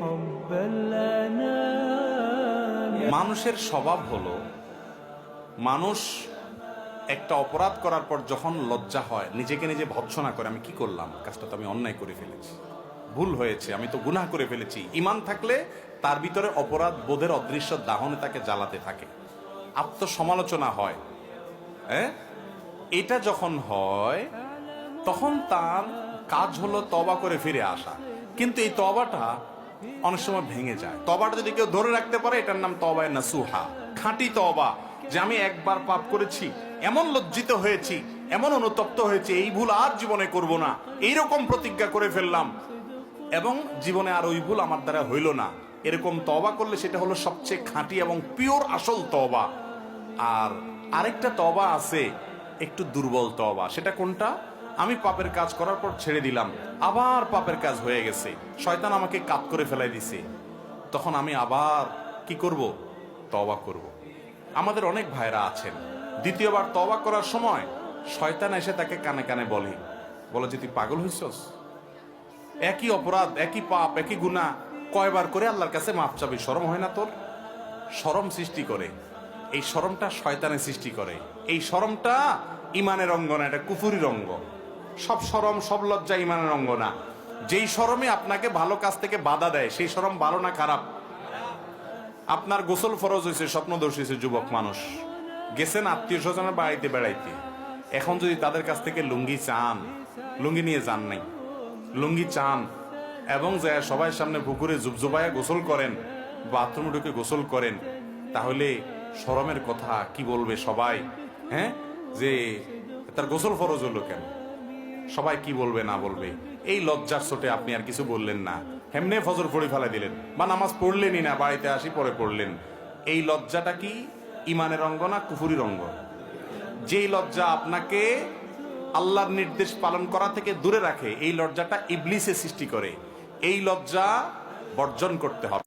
حب الأنام. মানুষের স্বভাব হলো, মানুষ একটা অপরাধ করার পর যখন লজ্জা হয়, নিজেকে নিজে ভৎসনা করে, আমি কি করলাম, কাজটা তো আমি অন্যায় করে ফেলেছি, ভুল হয়েছে, আমি তো গুনাহ করে ফেলেছি। ঈমান থাকলে তার ভিতরে অপরাধ বোধের অদৃশ্য দাহনে তাকে জ্বালাতে থাকে, আত্মসমালোচনা হয়। হ্যাঁ, এটা যখন হয় তখন তার কাজ হলো তওবা করে ফিরে আসা। কিন্তু এই তওবাটা অনেক সময় ভেঙে যায়। তওবাটা যদি কেউ ধরে রাখতে পারে, এটার নাম তওবায়ে নাসুহা, খাঁটি তওবা। যে আমি একবার পাপ করেছি, এমন লজ্জিত হয়েছি, এমন অনুতপ্ত হয়েছে, এই ভুল আর জীবনে করব না, এইরকম প্রতিজ্ঞা করে ফেললাম, এবং জীবনে আর ওই ভুল আমার দ্বারা হইল না, এরকম তওবা করলে সেটা হলো সবচেয়ে খাঁটি এবং পিওর আসল তওবা। আর আরেকটা তওবা আছে, একটু দুর্বল তওবা। সেটা কোনটা? আমি পাপের কাজ করার পর ছেড়ে দিলাম, আবার পাপের কাজ হয়ে গেছে, শয়তান আমাকে কাত করে ফেলাই দিছে, তখন আমি আবার কি করব? তওবা করব। আমাদের অনেক ভাইরা আছেন, দ্বিতীয়বার তওবা করার সময় শয়তান এসে তাকে কানে কানে বলে যে তুই পাগল হইছস, একই অপরাধ, একই পাপ, একই গুনাহ কয়বার করে আল্লাহর কাছে মাফ চাবি, শরম হয় না তোর? শরম সৃষ্টি করে, এই শরমটা শয়তানে সৃষ্টি করে। এই শরমটা ইমানের অঙ্গ না, এটা কুফুরির অঙ্গ। সব শরম, সব লজ্জা ইমানের অঙ্গ না। যেই শরমে আপনাকে ভালো কাজ থেকে বাধা দেয়, সেই শরম ভালো না খারাপ? আপনার গোসল ফরজ হয়েছে, স্বপ্নদোষ হয়েছে, যুবক মানুষ গেছেন আত্মীয় স্বজনের বাড়িতে বেড়াইতে, এখন যদি তাদের কাছ থেকে লুঙ্গি চান, লুঙ্গি নিয়ে যান নাই, লুঙ্গি চান এবং যায় সবাই সামনে পুকুরে জুবজুবায়া গোসল করেন, বাথরুমে ঢুকে গোসল করেন, তাহলে শরমের কথা কি বলবে সবাই? হ্যাঁ, যে তার গোসল ফরজ হলো কেন, সবাই কি বলবে না বলবে, এই লজ্জার চোটে আপনি আর কিছু বললেন না, হেমনে ফজর পড়ে ফেলা দিলেন, বা নামাজ পড়লেনই না, বাড়িতে আসি পরে পড়লেন। এই লজ্জাটা কি ইমানের অঙ্গ না কুফুরির অঙ্গ? যেই লজ্জা আপনাকে আল্লাহর নির্দেশ পালন করা থেকে দূরে রাখে, এই লজ্জাটা ইবলিসে সৃষ্টি করে। এই লজ্জা বর্জন করতে হবে।